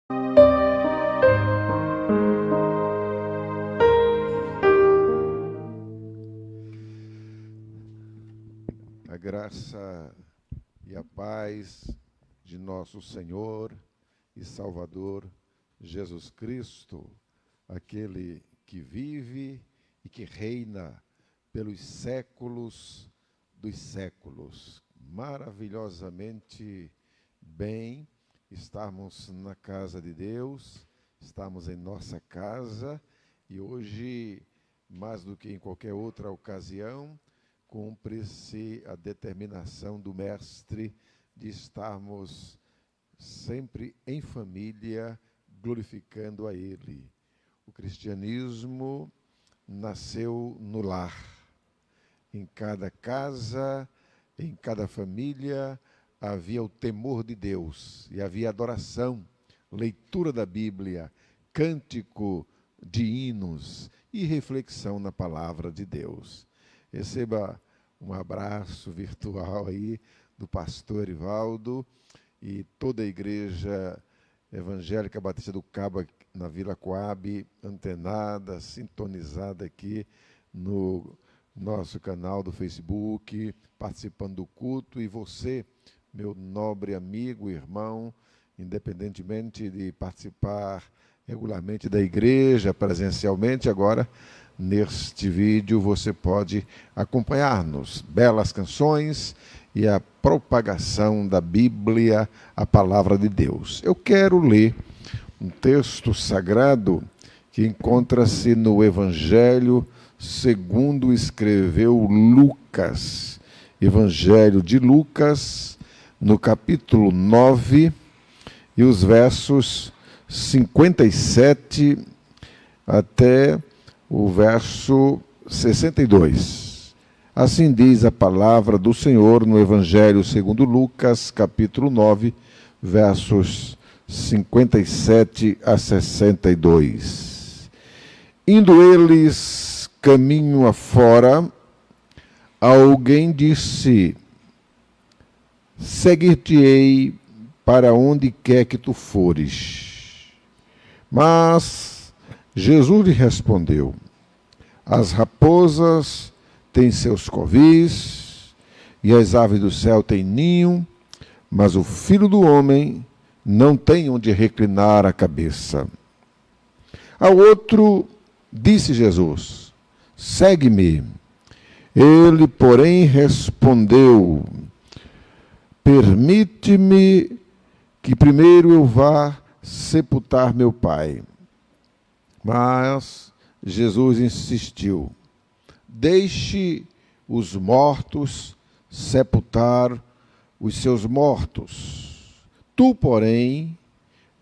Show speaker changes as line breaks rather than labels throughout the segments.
A graça e a paz de nosso Senhor e Salvador Jesus Cristo, aquele que vive e que reina pelos séculos dos séculos. Maravilhosamente bem estarmos na casa de Deus, estamos em nossa casa e hoje, mais do que em qualquer outra ocasião, cumpre-se a determinação do Mestre de estarmos sempre em família, glorificando a Ele. O cristianismo nasceu no lar. Em cada casa, em cada família, havia o temor de Deus e havia adoração, leitura da Bíblia, cântico de hinos e reflexão na palavra de Deus. Receba um abraço virtual aí do pastor Ivaldo e toda a igreja evangélica Batista do Cabo na Vila Coab, antenada, sintonizada aqui no nosso canal do Facebook, participando do culto. E você, meu nobre amigo, irmão, independentemente de participar regularmente da igreja, presencialmente, agora, neste vídeo, você pode acompanhar-nos. Belas canções e a propagação da Bíblia, a palavra de Deus. Eu quero ler um texto sagrado que encontra-se no Evangelho segundo escreveu Lucas. Evangelho de Lucas, no capítulo 9, e os versos 57 até o verso 62. Assim diz a palavra do Senhor no Evangelho segundo Lucas, capítulo 9, versos 57 a 62. Indo eles caminho afora, alguém disse: seguir-te-ei para onde quer que tu fores. Mas Jesus lhe respondeu: as raposas têm seus covis, e as aves do céu têm ninho, mas o Filho do Homem não tem onde reclinar a cabeça. Ao outro disse Jesus: segue-me. Ele, porém, respondeu: permite-me que primeiro eu vá sepultar meu pai. Mas Jesus insistiu: deixe os mortos sepultar os seus mortos. Tu, porém,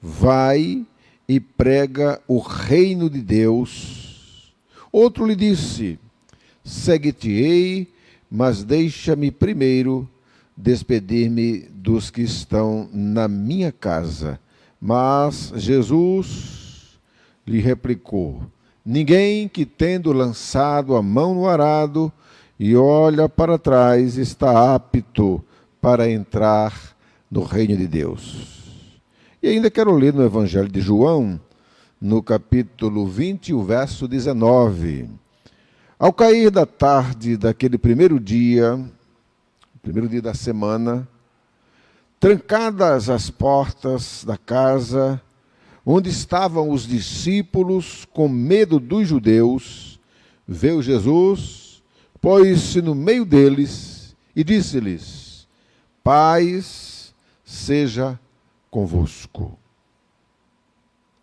vai e prega o reino de Deus. Outro lhe disse: segue-te-ei, mas deixa-me primeiro despedir-me dos que estão na minha casa. Mas Jesus lhe replicou: ninguém que, tendo lançado a mão no arado e olha para trás, está apto para entrar no reino de Deus. E ainda quero ler no Evangelho de João, no capítulo 20, o verso 19. Ao cair da tarde daquele primeiro dia da semana, trancadas as portas da casa, onde estavam os discípulos com medo dos judeus, veio Jesus, pôs-se no meio deles e disse-lhes: paz seja convosco.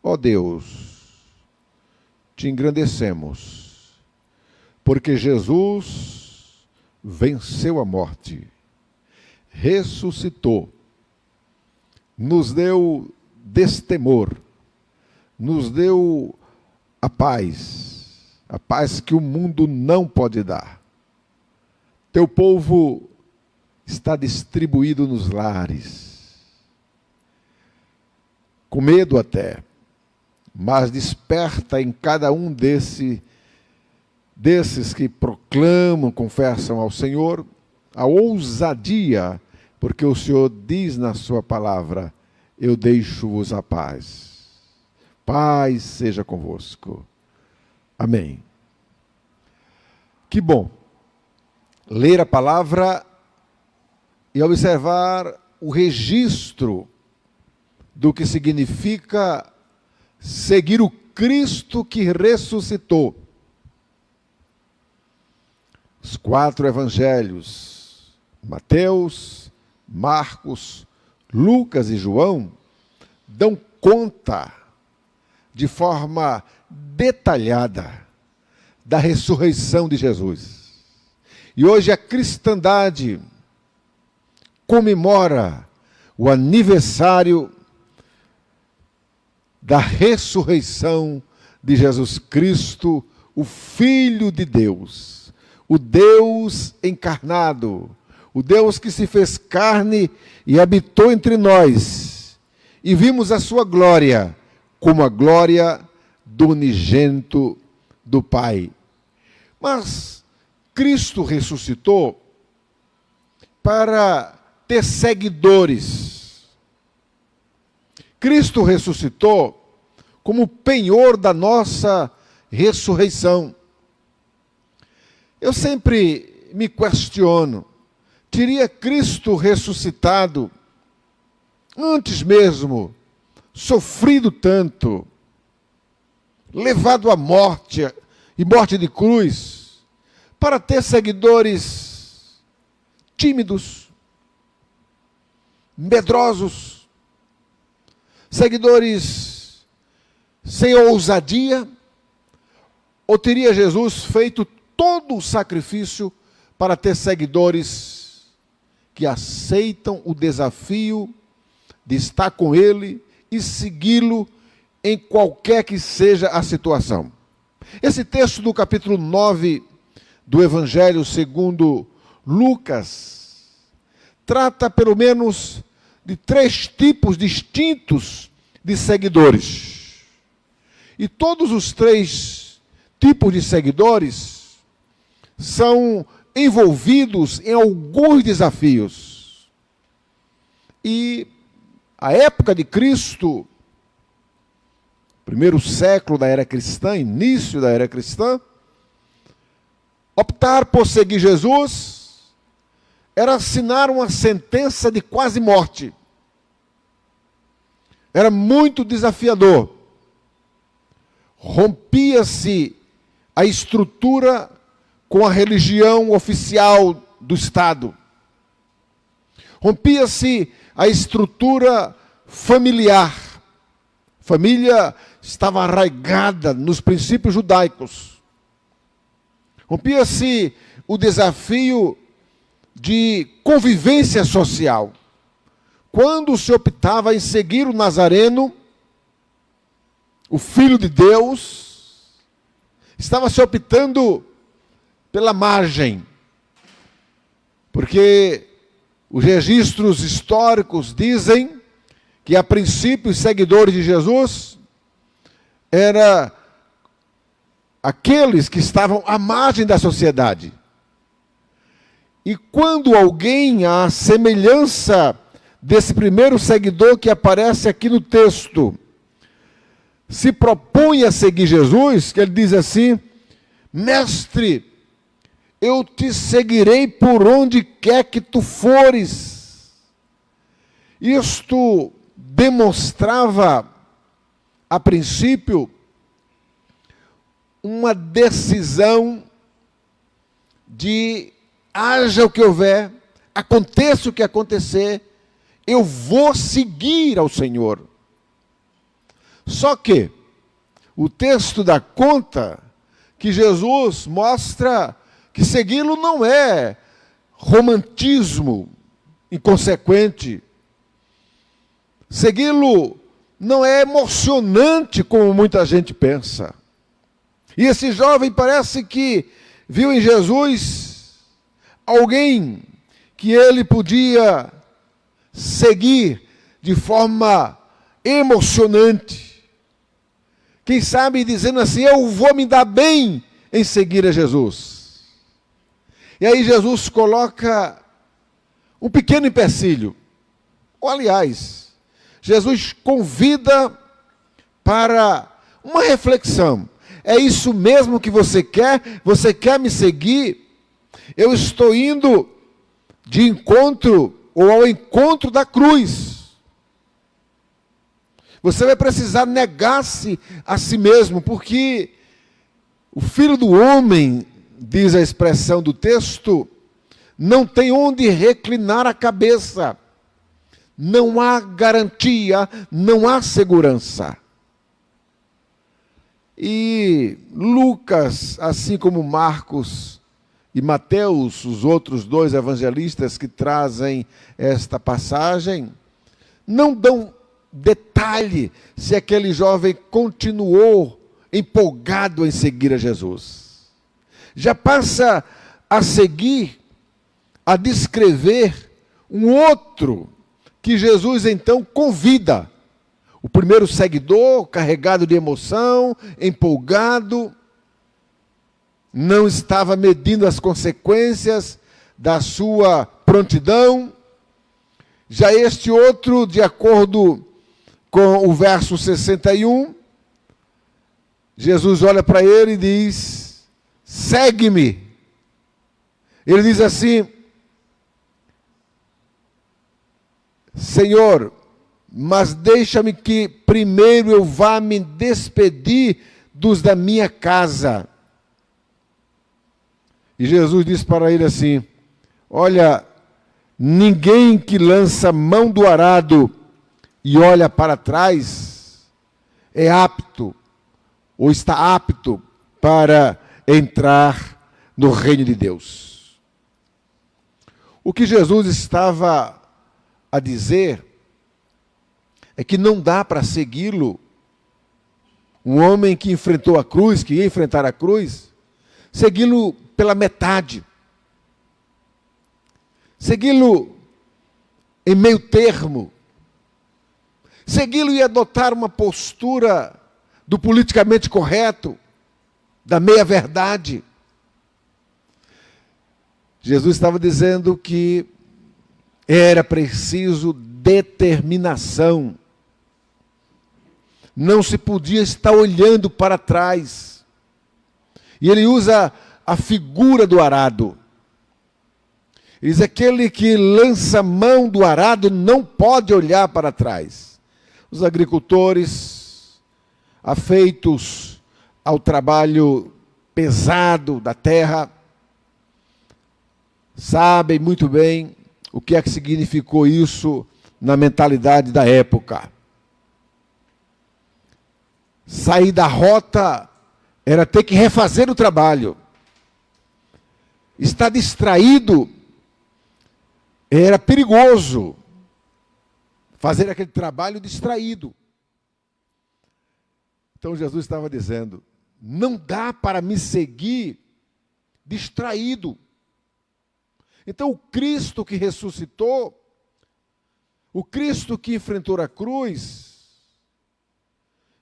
Ó Deus, te engrandecemos, porque Jesus venceu a morte, ressuscitou, nos deu destemor, nos deu a paz que o mundo não pode dar. Teu povo está distribuído nos lares, com medo até, mas desperta em cada um desses que proclamam, confessam ao Senhor, a ousadia, porque o Senhor diz na sua palavra: eu deixo-vos a paz. Paz seja convosco. Amém. Que bom ler a palavra e observar o registro do que significa seguir o Cristo que ressuscitou. Os 4 evangelhos, Mateus, Marcos, Lucas e João, dão conta de forma detalhada da ressurreição de Jesus. E hoje a cristandade comemora o aniversário da ressurreição de Jesus Cristo, o Filho de Deus, o Deus encarnado, o Deus que se fez carne e habitou entre nós, e vimos a sua glória como a glória do unigênito do Pai. Mas Cristo ressuscitou para ter seguidores. Cristo ressuscitou como penhor da nossa ressurreição. Eu sempre me questiono, teria Cristo ressuscitado antes mesmo, sofrido tanto, levado à morte e morte de cruz, para ter seguidores tímidos, medrosos, seguidores sem ousadia? Ou teria Jesus feito todo o sacrifício para ter seguidores que aceitam o desafio de estar com Ele e segui-lo em qualquer que seja a situação? Esse texto do capítulo 9 do Evangelho segundo Lucas trata pelo menos de 3 tipos distintos de seguidores. E todos os 3 tipos de seguidores são envolvidos em alguns desafios. E a época de Cristo, primeiro século da era cristã, início da era cristã, optar por seguir Jesus era assinar uma sentença de quase morte. Era muito desafiador. Rompia-se a estrutura com a religião oficial do Estado. Rompia-se a estrutura familiar. A família estava arraigada nos princípios judaicos. Rompia-se o desafio de convivência social. Quando se optava em seguir o Nazareno, o Filho de Deus, estava se optando pela margem, porque os registros históricos dizem que, a princípio, os seguidores de Jesus eram aqueles que estavam à margem da sociedade. E quando alguém, à semelhança desse primeiro seguidor que aparece aqui no texto, se propõe a seguir Jesus, que ele diz assim: mestre, eu te seguirei por onde quer que tu fores. Isto demonstrava, a princípio, uma decisão de haja o que houver, aconteça o que acontecer, eu vou seguir ao Senhor. Só que o texto dá conta que Jesus mostra que segui-lo não é romantismo inconsequente. Segui-lo não é emocionante como muita gente pensa. E esse jovem parece que viu em Jesus alguém que ele podia seguir de forma emocionante. Quem sabe dizendo assim: eu vou me dar bem em seguir a Jesus. E aí Jesus coloca um pequeno empecilho. Ou, aliás, Jesus convida para uma reflexão. É isso mesmo que você quer? Você quer me seguir? Eu estou indo de encontro ou ao encontro da cruz. Você vai precisar negar-se a si mesmo, porque o Filho do Homem, diz a expressão do texto, não tem onde reclinar a cabeça. Não há garantia, não há segurança. E Lucas, assim como Marcos e Mateus, os outros dois evangelistas que trazem esta passagem, não dão detalhe se aquele jovem continuou empolgado em seguir a Jesus. Já passa a seguir, a descrever um outro que Jesus então convida. O primeiro seguidor, carregado de emoção, empolgado, não estava medindo as consequências da sua prontidão. Já este outro, de acordo com o verso 61, Jesus olha para ele e diz: segue-me. Ele diz assim: Senhor, mas deixa-me que primeiro eu vá me despedir dos da minha casa. E Jesus diz para ele assim: olha, ninguém que lança mão do arado e olha para trás é apto, ou está apto para entrar no reino de Deus. O que Jesus estava a dizer é que não dá para segui-lo, um homem que enfrentou a cruz, que ia enfrentar a cruz, segui-lo pela metade, segui-lo em meio termo, segui-lo e adotar uma postura do politicamente correto, da meia-verdade. Jesus estava dizendo que era preciso determinação. Não se podia estar olhando para trás. E ele usa a figura do arado. Ele diz: aquele que lança mão do arado não pode olhar para trás. Os agricultores, afeitos ao trabalho pesado da terra, sabem muito bem o que é que significou isso na mentalidade da época. Sair da rota era ter que refazer o trabalho. Estar distraído era perigoso. Fazer aquele trabalho distraído. Então Jesus estava dizendo: não dá para me seguir distraído. Então o Cristo que ressuscitou, o Cristo que enfrentou a cruz,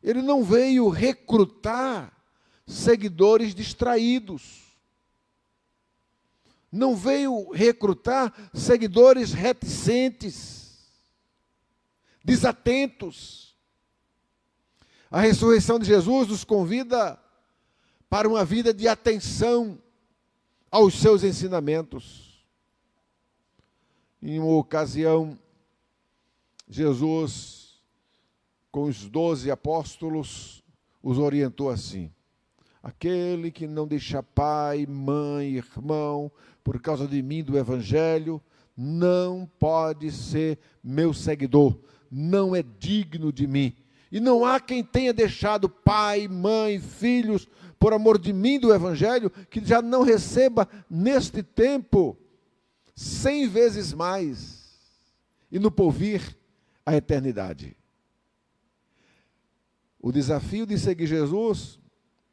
ele não veio recrutar seguidores distraídos. Não veio recrutar seguidores reticentes, desatentos. A ressurreição de Jesus nos convida para uma vida de atenção aos seus ensinamentos. Em uma ocasião, Jesus, com os 12 apóstolos, os orientou assim: aquele que não deixa pai, mãe, irmão, por causa de mim, do Evangelho, não pode ser meu seguidor, não é digno de mim. E não há quem tenha deixado pai, mãe, filhos, por amor de mim, do Evangelho, que já não receba neste tempo 100 vezes mais, e no porvir a eternidade. O desafio de seguir Jesus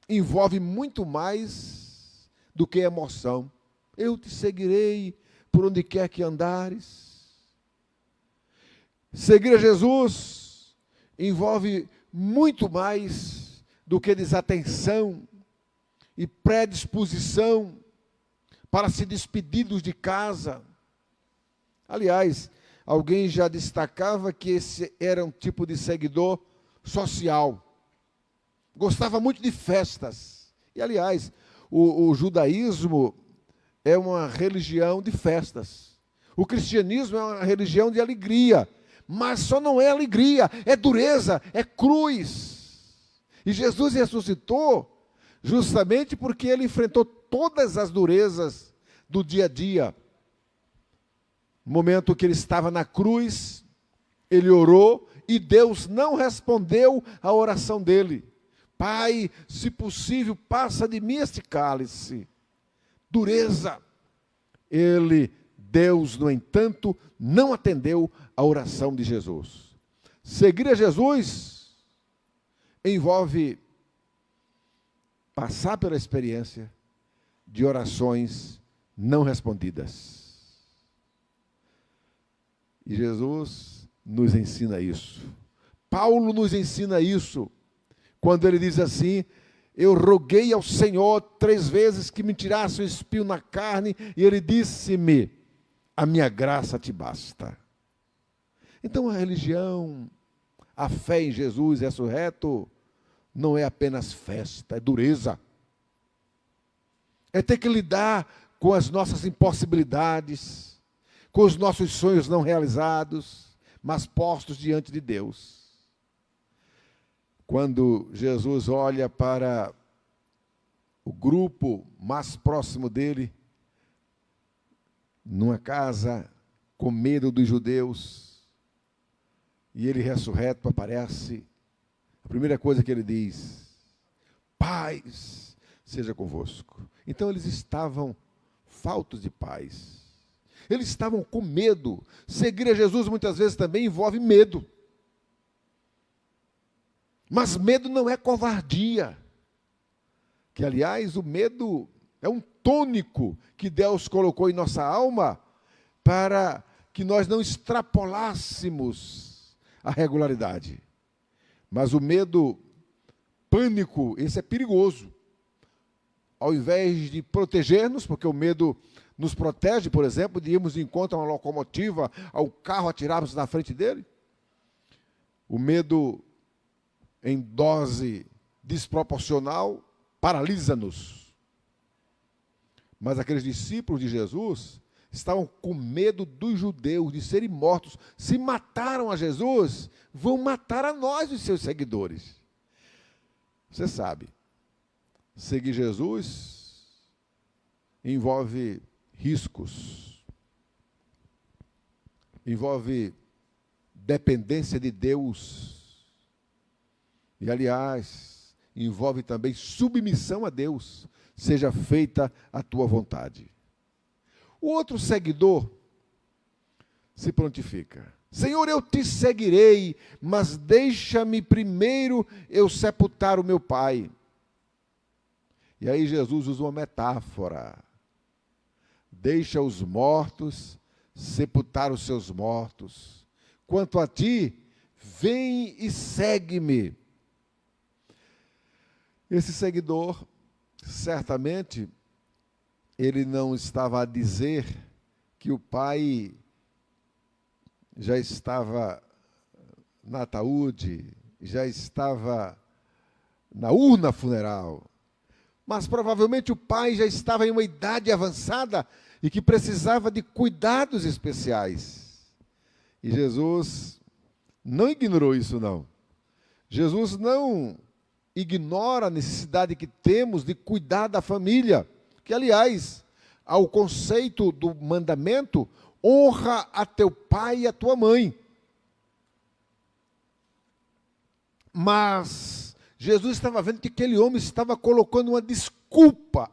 envolve muito mais do que emoção. Eu te seguirei por onde quer que andares. Seguir a Jesus envolve muito mais do que desatenção e predisposição para se despedir de casa. Aliás, alguém já destacava que esse era um tipo de seguidor social. Gostava muito de festas. E, aliás, o judaísmo é uma religião de festas. O cristianismo é uma religião de alegria. Mas só não é alegria, é dureza, é cruz. E Jesus ressuscitou justamente porque ele enfrentou todas as durezas do dia a dia. No momento que ele estava na cruz, ele orou e Deus não respondeu à oração dele. Pai, se possível, passa de mim este cálice. Dureza. Deus, no entanto, não atendeu a oração de Jesus. Seguir a Jesus envolve passar pela experiência de orações não respondidas. E Jesus nos ensina isso. Paulo nos ensina isso, quando ele diz assim: eu roguei ao Senhor 3 vezes que me tirasse o espinho na carne, e ele disse-me: a minha graça te basta. Então a religião, a fé em Jesus ressurreto, não é apenas festa, é dureza. É ter que lidar com as nossas impossibilidades, com os nossos sonhos não realizados, mas postos diante de Deus. Quando Jesus olha para o grupo mais próximo dele, numa casa com medo dos judeus, e ele ressurreto aparece, a primeira coisa que ele diz: paz seja convosco. Então eles estavam faltos de paz, eles estavam com medo. Seguir a Jesus muitas vezes também envolve medo, mas medo não é covardia, que aliás o medo é um tônico que Deus colocou em nossa alma para que nós não extrapolássemos a regularidade. Mas o medo, pânico, esse é perigoso. Ao invés de proteger-nos, porque o medo nos protege, por exemplo, de irmos de encontro a uma locomotiva, ao carro, atirarmos na frente dele. O medo, em dose desproporcional, paralisa-nos. Mas aqueles discípulos de Jesus estavam com medo dos judeus de serem mortos. Se mataram a Jesus, vão matar a nós, os seus seguidores. Você sabe, seguir Jesus envolve riscos, envolve dependência de Deus. E, aliás, envolve também submissão a Deus. Seja feita a tua vontade. O outro seguidor se prontifica: Senhor, eu te seguirei, mas deixa-me primeiro eu sepultar o meu pai. E aí Jesus usa uma metáfora: deixa os mortos sepultar os seus mortos. Quanto a ti, vem e segue-me. Esse seguidor, certamente, ele não estava a dizer que o pai já estava no ataúde, já estava na urna funeral, mas provavelmente o pai já estava em uma idade avançada e que precisava de cuidados especiais. E Jesus não ignorou isso, não. Jesus não ignora a necessidade que temos de cuidar da família, que, aliás, ao conceito do mandamento, honra a teu pai e a tua mãe. Mas Jesus estava vendo que aquele homem estava colocando uma desculpa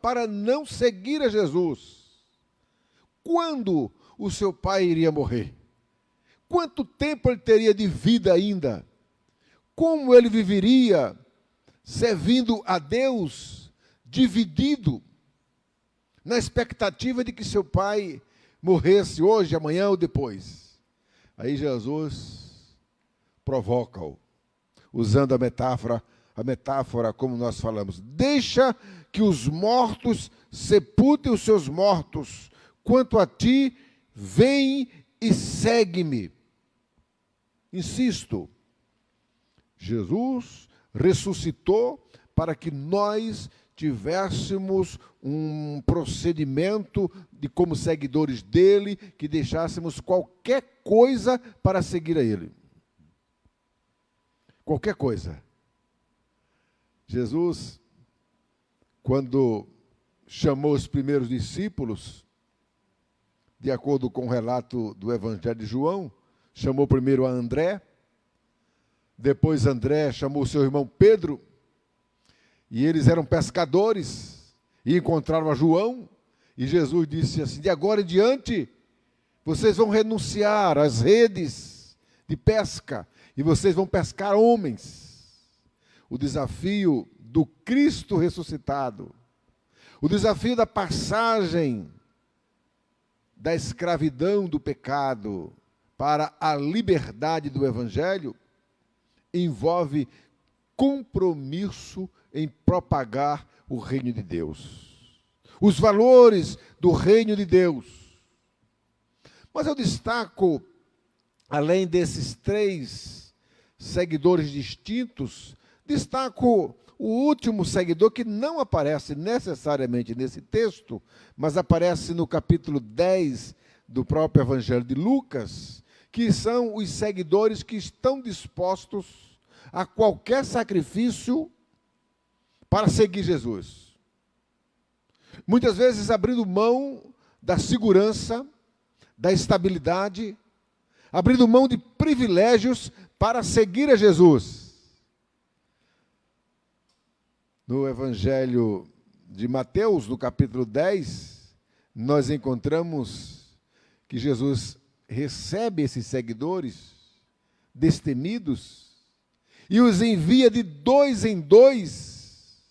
para não seguir a Jesus. Quando o seu pai iria morrer? Quanto tempo ele teria de vida ainda? Como ele viveria servindo a Deus, dividido, na expectativa de que seu pai morresse hoje, amanhã ou depois? Aí Jesus provoca-o, usando a metáfora como nós falamos: deixa que os mortos sepultem os seus mortos. Quanto a ti, vem e segue-me. Insisto, Jesus ressuscitou para que nós tivéssemos um procedimento de como seguidores dele, que deixássemos qualquer coisa para seguir a ele. Qualquer coisa. Jesus, quando chamou os primeiros discípulos, de acordo com o relato do Evangelho de João, chamou primeiro a André, depois André chamou seu irmão Pedro, e eles eram pescadores, e encontraram a João, e Jesus disse assim: de agora em diante, vocês vão renunciar às redes de pesca, e vocês vão pescar homens. O desafio do Cristo ressuscitado, o desafio da passagem da escravidão do pecado para a liberdade do Evangelho, envolve compromisso em propagar o reino de Deus, os valores do reino de Deus. Mas eu destaco, além desses 3 seguidores distintos, destaco o último seguidor que não aparece necessariamente nesse texto, mas aparece no capítulo 10 do próprio Evangelho de Lucas, que são os seguidores que estão dispostos a qualquer sacrifício para seguir Jesus. Muitas vezes abrindo mão da segurança, da estabilidade, abrindo mão de privilégios para seguir a Jesus. No Evangelho de Mateus, no capítulo 10, nós encontramos que Jesus recebe esses seguidores destemidos e os envia de 2 em 2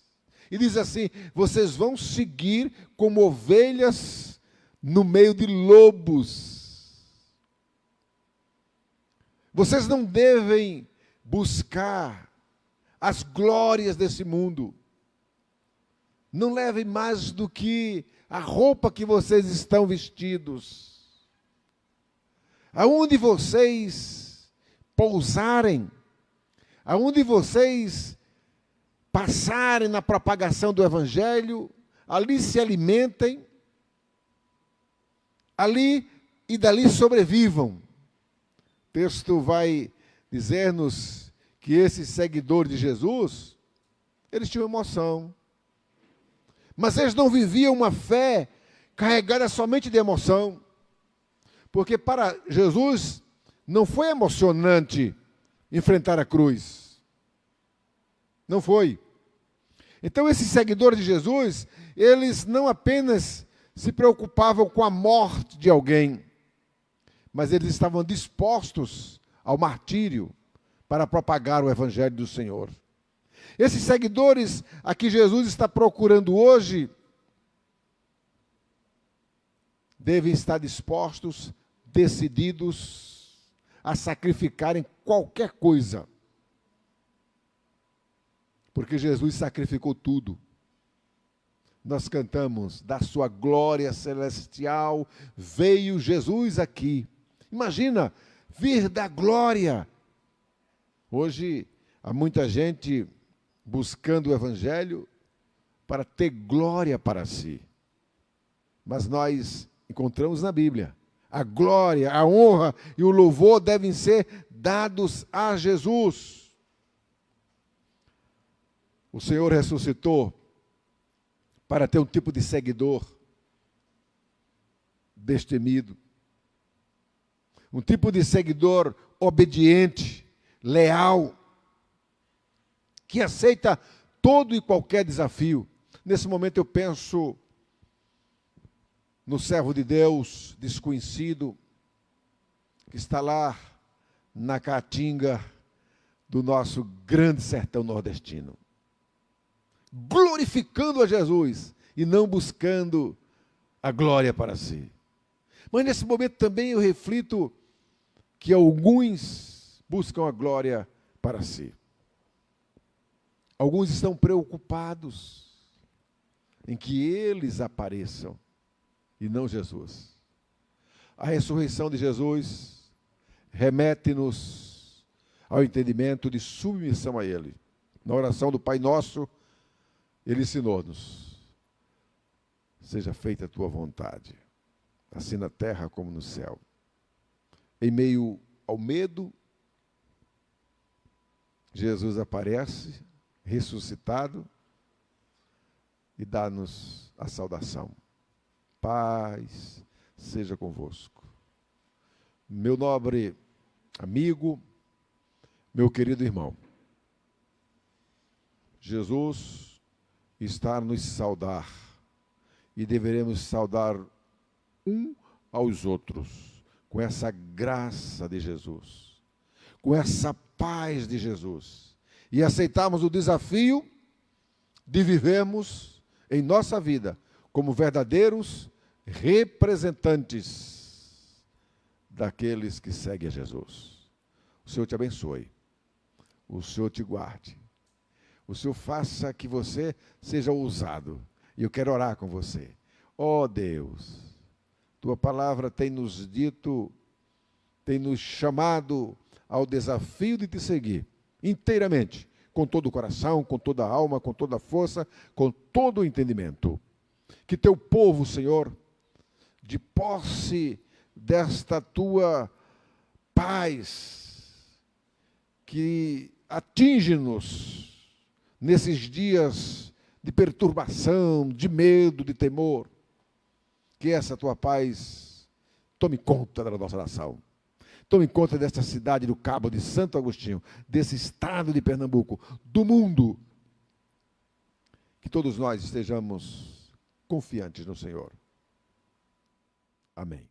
e diz assim: vocês vão seguir como ovelhas no meio de lobos. Vocês não devem buscar as glórias desse mundo. Não levem mais do que a roupa que vocês estão vestidos. Aonde vocês pousarem, aonde vocês passarem na propagação do Evangelho, ali se alimentem, ali e dali sobrevivam. O texto vai dizer-nos que esses seguidores de Jesus, eles tinham emoção. Mas eles não viviam uma fé carregada somente de emoção. Porque para Jesus não foi emocionante enfrentar a cruz. Não foi. Então esses seguidores de Jesus, eles não apenas se preocupavam com a morte de alguém, mas eles estavam dispostos ao martírio para propagar o Evangelho do Senhor. Esses seguidores a que Jesus está procurando hoje devem estar dispostos, decididos a sacrificarem qualquer coisa. Porque Jesus sacrificou tudo. Nós cantamos: da sua glória celestial veio Jesus aqui. Imagina, vir da glória. Hoje há muita gente buscando o Evangelho para ter glória para si. Mas nós encontramos na Bíblia: a glória, a honra e o louvor devem ser dados a Jesus. O Senhor ressuscitou para ter um tipo de seguidor destemido, um tipo de seguidor obediente, leal, que aceita todo e qualquer desafio. Nesse momento eu penso no servo de Deus desconhecido, que está lá na caatinga do nosso grande sertão nordestino, glorificando a Jesus e não buscando a glória para si. Mas nesse momento também eu reflito que alguns buscam a glória para si. Alguns estão preocupados em que eles apareçam. e não Jesus. A ressurreição de Jesus remete-nos ao entendimento de submissão a Ele. Na oração do Pai Nosso, Ele ensinou-nos: seja feita a tua vontade, assim na terra como no céu. Em meio ao medo, Jesus aparece, ressuscitado, e dá-nos a saudação. Paz seja convosco. Meu nobre amigo, meu querido irmão, Jesus está a nos saudar e deveremos saudar um aos outros com essa graça de Jesus, com essa paz de Jesus, e aceitarmos o desafio de vivermos em nossa vida como verdadeiros representantes daqueles que seguem a Jesus. O Senhor te abençoe, o Senhor te guarde, o Senhor faça que você seja ousado. E eu quero orar com você. Ó Deus, tua palavra tem nos dito, tem nos chamado ao desafio de te seguir inteiramente, com todo o coração, com toda a alma, com toda a força, com todo o entendimento. Que teu povo, Senhor, de posse desta tua paz, que atinge-nos nesses dias de perturbação, de medo, de temor, que essa tua paz tome conta da nossa nação. Tome conta desta cidade do Cabo de Santo Agostinho, desse estado de Pernambuco, do mundo. Que todos nós estejamos confiantes no Senhor. Amém.